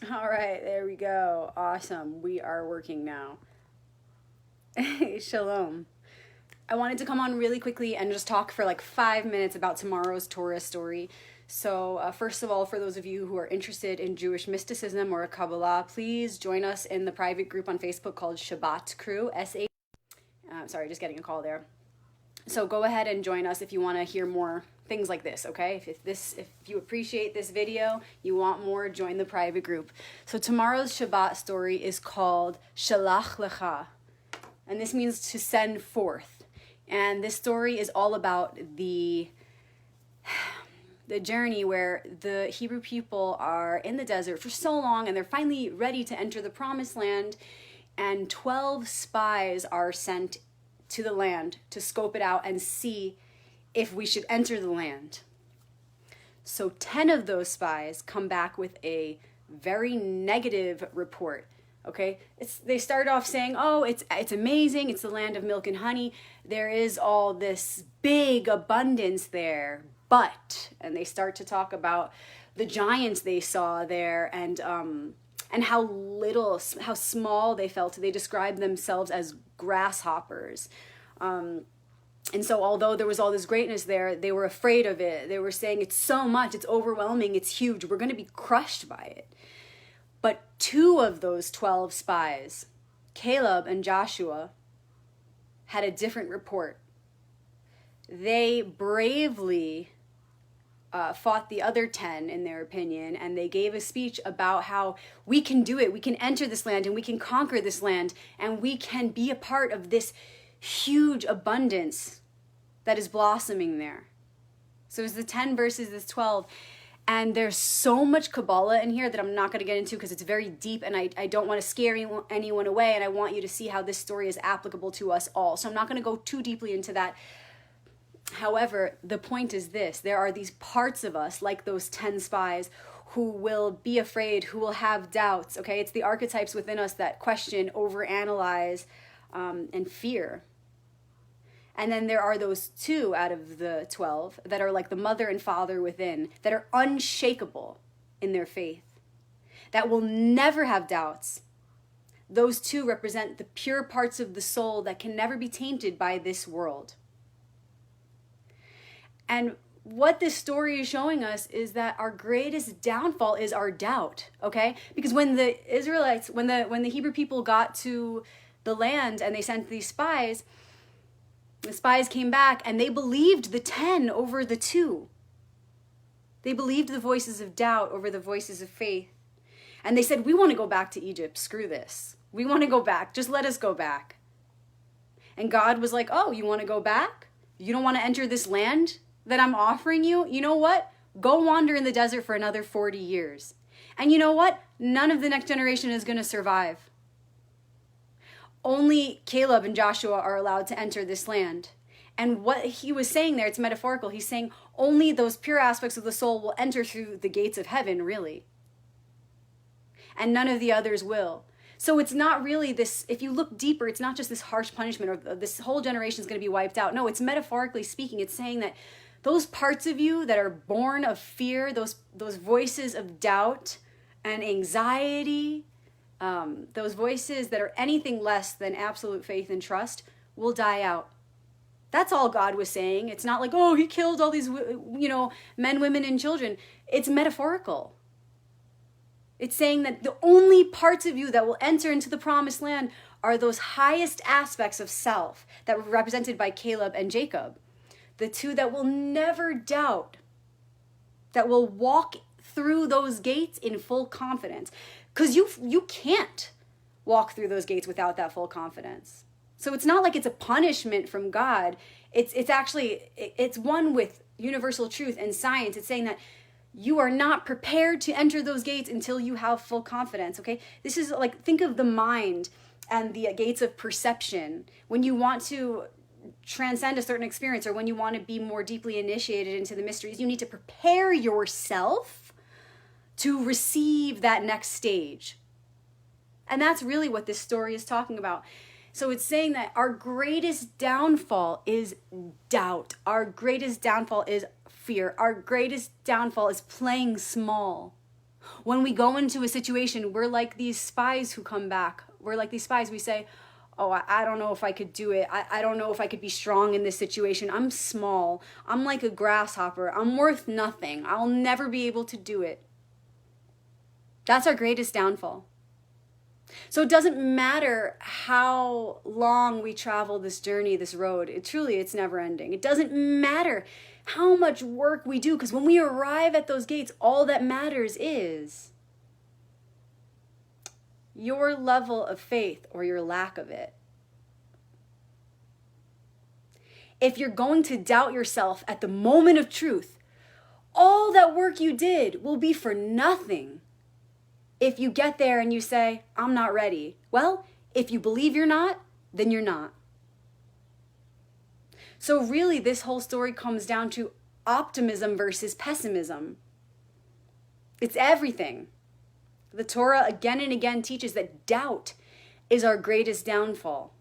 All right, there we go. Awesome. We are working now. Shalom. I wanted to come on really quickly and just talk for like 5 minutes about tomorrow's Torah story. So, first of all, for those of you who are interested in Jewish mysticism or Kabbalah, please join us in the private group on Facebook called Shabbat Crew. Sorry, just getting a call there. So go ahead and join us if you want to hear more things like this, okay? If you appreciate this video, you want more, join the private group. So tomorrow's Shabbat story is called Shelach Lecha, and this means to send forth. And this story is all about the journey where the Hebrew people are in the desert for so long and they're finally ready to enter the promised land, and 12 spies are sent to the land to scope it out and see if we should enter the land. So 10 of those spies come back with a very negative report. Okay, they start off saying, oh, it's amazing, it's the land of milk and honey, there is all this big abundance there, and they start to talk about the giants they saw there, and how small they felt. They described themselves as grasshoppers. And so although there was all this greatness there, they were afraid of it. They were saying, it's so much, it's overwhelming, it's huge, we're going to be crushed by it. But 2 of those 12 spies, Caleb and Joshua, had a different report. They bravely fought the other 10, in their opinion, and they gave a speech about how we can do it, we can enter this land, and we can conquer this land, and we can be a part of this huge abundance that is blossoming there. So it's the 10 versus this 12, and there's so much Kabbalah in here that I'm not going to get into because it's very deep, and I don't want to scare anyone away, and I want you to see how this story is applicable to us all. So I'm not going to go too deeply into that. However, the point is this: there are these parts of us, like those 10 spies, who will be afraid, who will have doubts, okay? It's the archetypes within us that question, overanalyze, and fear. And then there are those 2 out of the 12 that are like the mother and father within, that are unshakable in their faith, that will never have doubts. Those 2 represent the pure parts of the soul that can never be tainted by this world. And what this story is showing us is that our greatest downfall is our doubt, okay? Because when the Israelites, when the Hebrew people got to the land and they sent these spies, the spies came back and they believed the 10 over the 2. They believed the voices of doubt over the voices of faith. And they said, we want to go back to Egypt. Screw this. We want to go back. Just let us go back. And God was like, oh, you want to go back? You don't want to enter this land that I'm offering you? You know what? Go wander in the desert for another 40 years. And you know what? None of the next generation is going to survive. Only Caleb and Joshua are allowed to enter this land. And what he was saying there, it's metaphorical. He's saying only those pure aspects of the soul will enter through the gates of heaven, really. And none of the others will. So it's not really this, if you look deeper, it's not just this harsh punishment or this whole generation is going to be wiped out. No, it's metaphorically speaking. It's saying that those parts of you that are born of fear, those voices of doubt and anxiety, those voices that are anything less than absolute faith and trust will die out. That's all God was saying. It's not like, oh, he killed all these, men, women, and children. It's metaphorical. It's saying that the only parts of you that will enter into the promised land are those highest aspects of self that were represented by Caleb and Jacob. The 2 that will never doubt, that will walk through those gates in full confidence. Because you can't walk through those gates without that full confidence. So it's not like it's a punishment from God. It's actually, it's one with universal truth and science. It's saying that you are not prepared to enter those gates until you have full confidence, okay? This is like, think of the mind and the gates of perception. When you want to transcend a certain experience or when you want to be more deeply initiated into the mysteries, you need to prepare yourself to receive that next stage. And that's really what this story is talking about. So it's saying that our greatest downfall is doubt. Our greatest downfall is fear. Our greatest downfall is playing small. When we go into a situation, we're like these spies who come back. We're like these spies. We say, oh, I don't know if I could do it. I don't know if I could be strong in this situation. I'm small. I'm like a grasshopper. I'm worth nothing. I'll never be able to do it. That's our greatest downfall. So it doesn't matter how long we travel this journey, this road. It's never ending. It doesn't matter how much work we do, because when we arrive at those gates, all that matters is your level of faith or your lack of it. If you're going to doubt yourself at the moment of truth, all that work you did will be for nothing. If you get there and you say, I'm not ready. Well, if you believe you're not, then you're not. So really, this whole story comes down to optimism versus pessimism. It's everything. The Torah again and again teaches that doubt is our greatest downfall.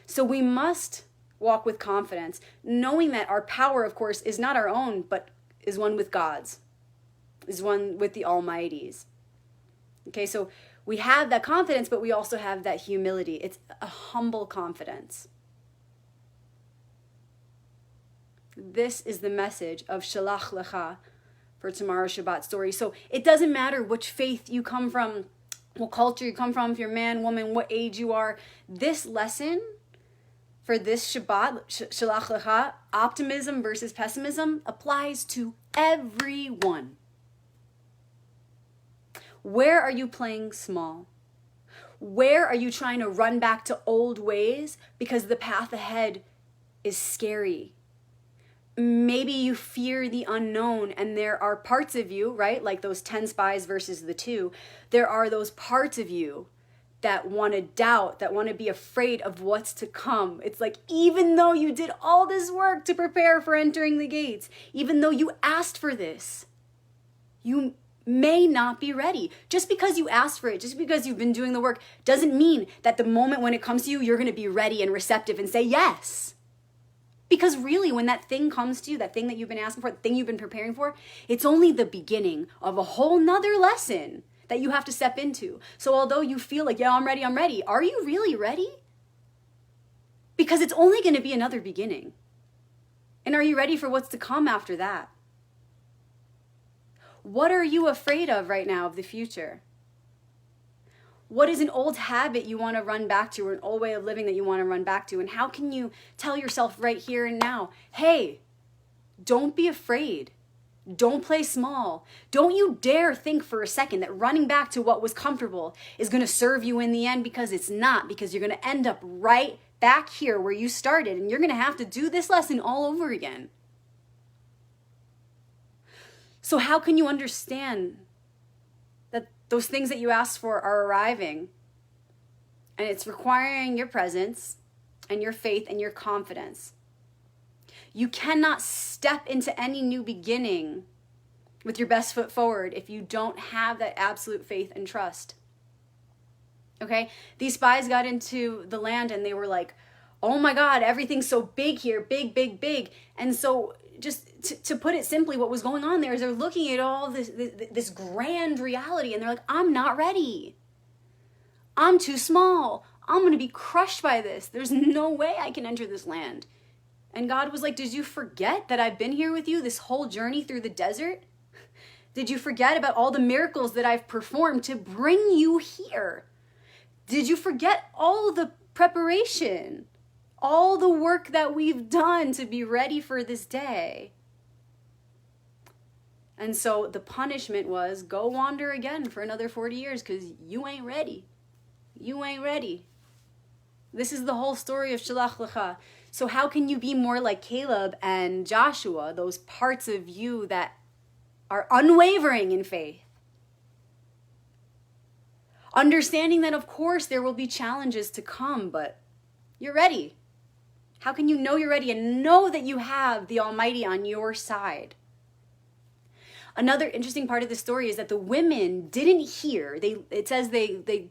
So we must walk with confidence, knowing that our power, of course, is not our own, but is one with God's, is one with the Almighty's. Okay, so we have that confidence, but we also have that humility. It's a humble confidence. This is the message of Shelach Lecha for tomorrow's Shabbat story. So it doesn't matter which faith you come from, what culture you come from, if you're man, woman, what age you are. This lesson for this Shabbat, Shelach Lecha, optimism versus pessimism, applies to everyone. Where are you playing small? Where are you trying to run back to old ways because the path ahead is scary? Maybe you fear the unknown, and there are parts of you, right? Like those 10 spies versus the 2. There are those parts of you that want to doubt, that want to be afraid of what's to come. It's like, even though you did all this work to prepare for entering the gates, even though you asked for this, you may not be ready. Just because you asked for it, just because you've been doing the work, doesn't mean that the moment when it comes to you, you're going to be ready and receptive and say yes. Because really, when that thing comes to you, that thing that you've been asking for, the thing you've been preparing for, it's only the beginning of a whole nother lesson that you have to step into. So although you feel like, yeah, I'm ready, are you really ready? Because it's only going to be another beginning. And are you ready for what's to come after that? What are you afraid of right now of the future? What is an old habit you want to run back to, or an old way of living that you want to run back to? And how can you tell yourself right here and now, hey, don't be afraid. Don't play small. Don't you dare think for a second that running back to what was comfortable is going to serve you in the end, because it's not, because you're going to end up right back here where you started, and you're going to have to do this lesson all over again. So how can you understand that those things that you asked for are arriving, and it's requiring your presence and your faith and your confidence? You cannot step into any new beginning with your best foot forward if you don't have that absolute faith and trust. Okay? These spies got into the land and they were like, oh my God, everything's so big here, big, big, big. And so just to put it simply, what was going on there is they're looking at all this grand reality, and they're like, I'm not ready. I'm too small. I'm going to be crushed by this. There's no way I can enter this land. And God was like, did you forget that I've been here with you this whole journey through the desert? Did you forget about all the miracles that I've performed to bring you here? Did you forget all the preparation? All the work that we've done to be ready for this day? And so the punishment was, go wander again for another 40 years because you ain't ready. You ain't ready. This is the whole story of Shelach Lecha. So how can you be more like Caleb and Joshua, those parts of you that are unwavering in faith? Understanding that, of course, there will be challenges to come, but you're ready. How can you know you're ready and know that you have the Almighty on your side? Another interesting part of the story is that the women didn't hear. It says they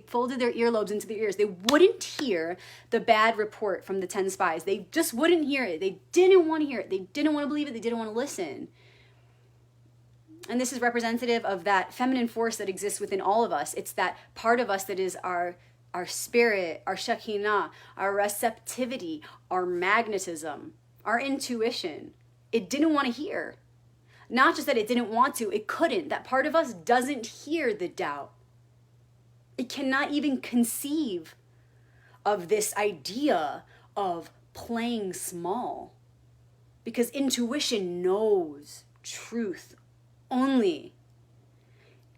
folded their earlobes into their ears. They wouldn't hear the bad report from the 10 spies. They just wouldn't hear it. They didn't want to hear it. They didn't want to believe it. They didn't want to listen. And this is representative of that feminine force that exists within all of us. It's that part of us that is our spirit, our Shekinah, our receptivity, our magnetism, our intuition. It didn't want to hear. Not just that it didn't want to, it couldn't. That part of us doesn't hear the doubt. It cannot even conceive of this idea of playing small. Because intuition knows truth only.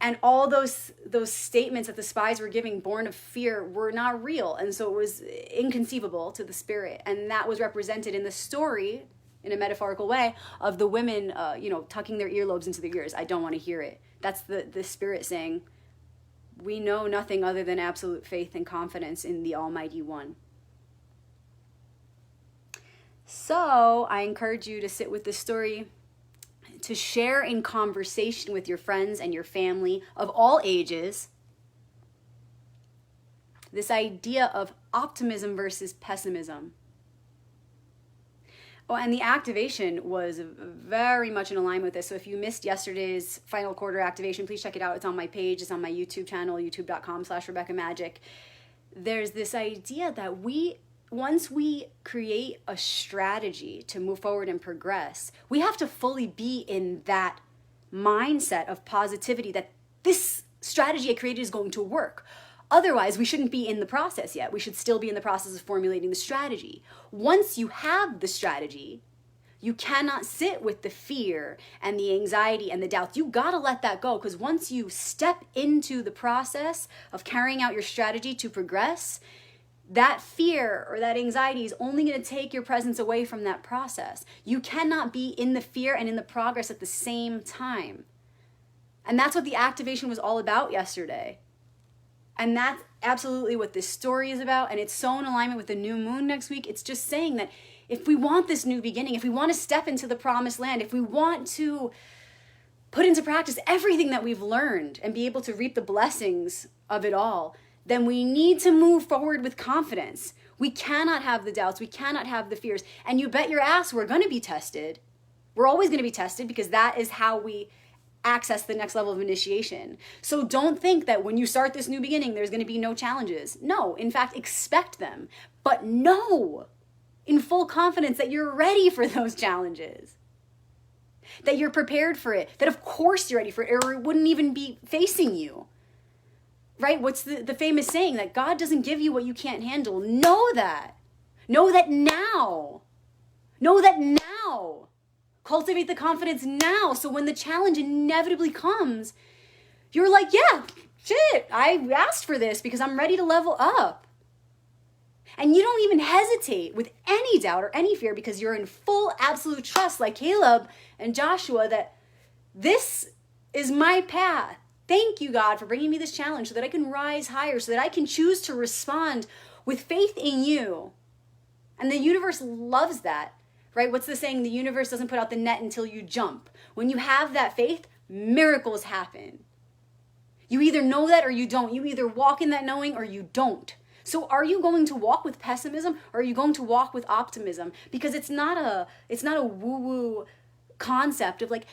And all those statements that the spies were giving, born of fear, were not real. And so it was inconceivable to the spirit. And that was represented in the story, in a metaphorical way, of the women, tucking their earlobes into their ears. I don't want to hear it. That's the spirit saying, we know nothing other than absolute faith and confidence in the Almighty One. So I encourage you to sit with this story, to share in conversation with your friends and your family of all ages this idea of optimism versus pessimism. Oh, and the activation was very much in alignment with this. So if you missed yesterday's final quarter activation, please check it out. It's on my page. It's on my YouTube channel, youtube.com/RebeccaMagic. There's this idea that once we create a strategy to move forward and progress, we have to fully be in that mindset of positivity that this strategy I created is going to work. Otherwise, we shouldn't be in the process yet. We should still be in the process of formulating the strategy. Once you have the strategy, you cannot sit with the fear and the anxiety and the doubts. You gotta let that go, because once you step into the process of carrying out your strategy to progress, that fear or that anxiety is only going to take your presence away from that process. You cannot be in the fear and in the progress at the same time. And that's what the activation was all about yesterday. And that's absolutely what this story is about. And it's so in alignment with the new moon next week. It's just saying that if we want this new beginning, if we want to step into the promised land, if we want to put into practice everything that we've learned and be able to reap the blessings of it all, then we need to move forward with confidence. We cannot have the doubts. We cannot have the fears. And you bet your ass we're going to be tested. We're always going to be tested, because that is how we access the next level of initiation. So don't think that when you start this new beginning, there's going to be no challenges. No, in fact, expect them. But know in full confidence that you're ready for those challenges. That you're prepared for it. That of course you're ready for it, or it wouldn't even be facing you. Right? What's the famous saying that God doesn't give you what you can't handle? Know that. Know that now. Know that now. Cultivate the confidence now. So when the challenge inevitably comes, you're like, yeah, shit, I asked for this because I'm ready to level up. And you don't even hesitate with any doubt or any fear, because you're in full absolute trust, like Caleb and Joshua, that this is my path. Thank you, God, for bringing me this challenge so that I can rise higher, so that I can choose to respond with faith in you. And the universe loves that, right? What's the saying? The universe doesn't put out the net until you jump. When you have that faith, miracles happen. You either know that or you don't. You either walk in that knowing or you don't. So are you going to walk with pessimism, or are you going to walk with optimism? Because it's not a woo-woo concept of like,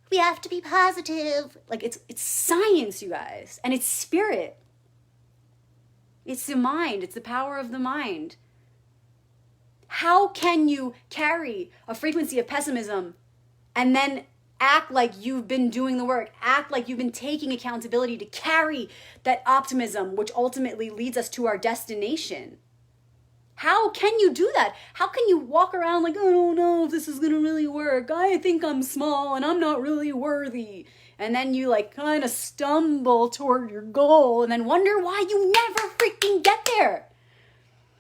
we have to be positive. Like it's science, you guys. And it's spirit. It's the mind. It's the power of the mind. How can you carry a frequency of pessimism and then act like you've been doing the work, act like you've been taking accountability to carry that optimism, which ultimately leads us to our destination? How can you do that? How can you walk around like, I don't know if this is going to really work. I think I'm small and I'm not really worthy. And then you like kind of stumble toward your goal and then wonder why you never freaking get there.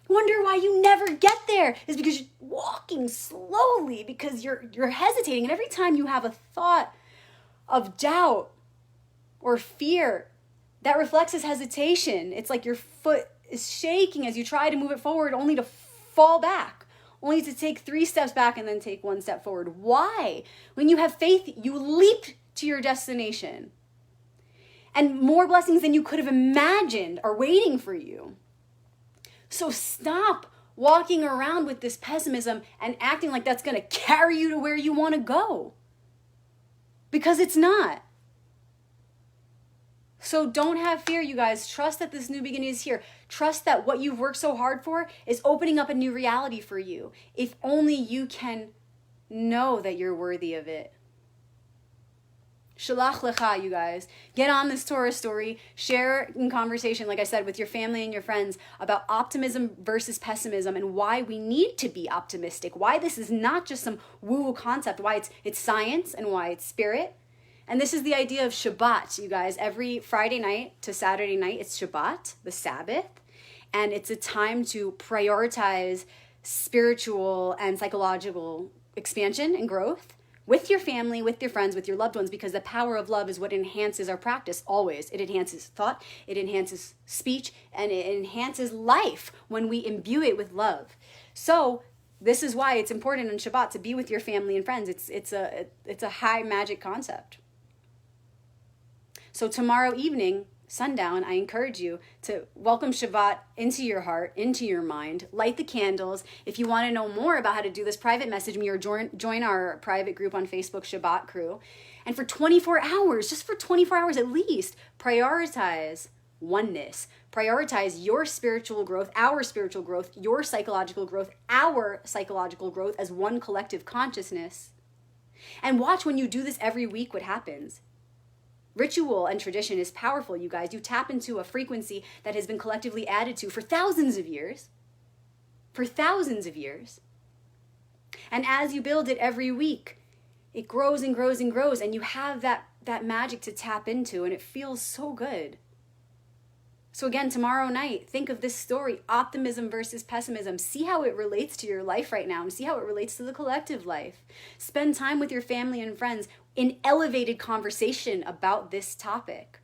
Wonder why you never get there is because you're walking slowly, because you're hesitating. And every time you have a thought of doubt or fear, that reflects as hesitation. It's like your foot is shaking as you try to move it forward, only to fall back, only to take 3 steps back and then take 1 step forward. Why? When you have faith, you leap to your destination. And more blessings than you could have imagined are waiting for you. So stop walking around with this pessimism and acting like that's going to carry you to where you want to go. Because it's not. So don't have fear, you guys. Trust that this new beginning is here. Trust that what you've worked so hard for is opening up a new reality for you. If only you can know that you're worthy of it. Shelach Lecha, you guys. Get on this Torah story. Share in conversation, like I said, with your family and your friends about optimism versus pessimism and why we need to be optimistic. Why this is not just some woo-woo concept. Why it's science and why it's spirit. And this is the idea of Shabbat, you guys. Every Friday night to Saturday night, it's Shabbat, the Sabbath. And it's a time to prioritize spiritual and psychological expansion and growth with your family, with your friends, with your loved ones, because the power of love is what enhances our practice always. It enhances thought, it enhances speech, and it enhances life when we imbue it with love. So this is why it's important on Shabbat to be with your family and friends. It's a high magic concept. So tomorrow evening, sundown, I encourage you to welcome Shabbat into your heart, into your mind. Light the candles. If you want to know more about how to do this, private message me or join our private group on Facebook, Shabbat Crew. And for 24 hours, just for 24 hours at least, prioritize oneness. Prioritize your spiritual growth, our spiritual growth, your psychological growth, our psychological growth as one collective consciousness. And watch when you do this every week what happens. Ritual and tradition is powerful, you guys. You tap into a frequency that has been collectively added to for thousands of years. For thousands of years. And as you build it every week, it grows and grows and grows, and you have that magic to tap into, and it feels so good. So again, tomorrow night, think of this story, optimism versus pessimism. See how it relates to your life right now, and see how it relates to the collective life. Spend time with your family and friends in elevated conversation about this topic.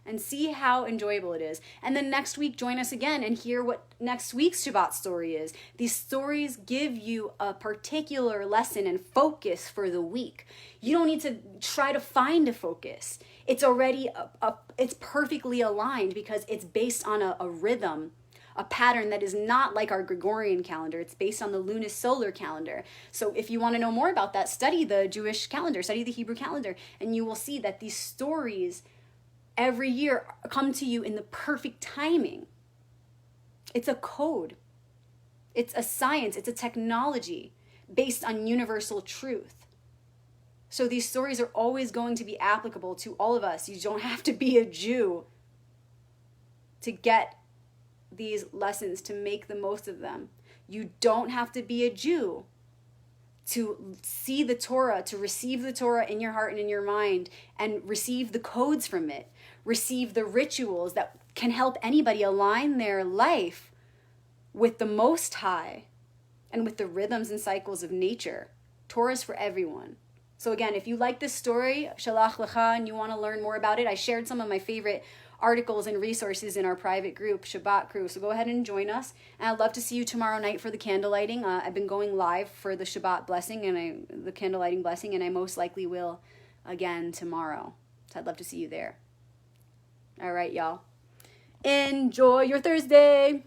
And see how enjoyable it is. And then next week, join us again and hear what next week's Shabbat story is. These stories give you a particular lesson and focus for the week. You don't need to try to find a focus. It's already, it's perfectly aligned because it's based on a rhythm, a pattern that is not like our Gregorian calendar. It's based on the lunisolar calendar. So if you want to know more about that, study the Jewish calendar, study the Hebrew calendar, and you will see that these stories every year come to you in the perfect timing. It's a code. It's a science. It's a technology based on universal truth. So these stories are always going to be applicable to all of us. You don't have to be a Jew to get these lessons, to make the most of them. You don't have to be a Jew to see the Torah, to receive the Torah in your heart and in your mind, and receive the codes from it. Receive the rituals that can help anybody align their life with the Most High and with the rhythms and cycles of nature. Torah is for everyone. So again, if you like this story, Shelach Lecha, and you want to learn more about it, I shared some of my favorite articles and resources in our private group, Shabbat Crew. So go ahead and join us. And I'd love to see you tomorrow night for the candle lighting. I've been going live for the Shabbat blessing and the candle lighting blessing, and I most likely will again tomorrow. So I'd love to see you there. All right, y'all. Enjoy your Thursday.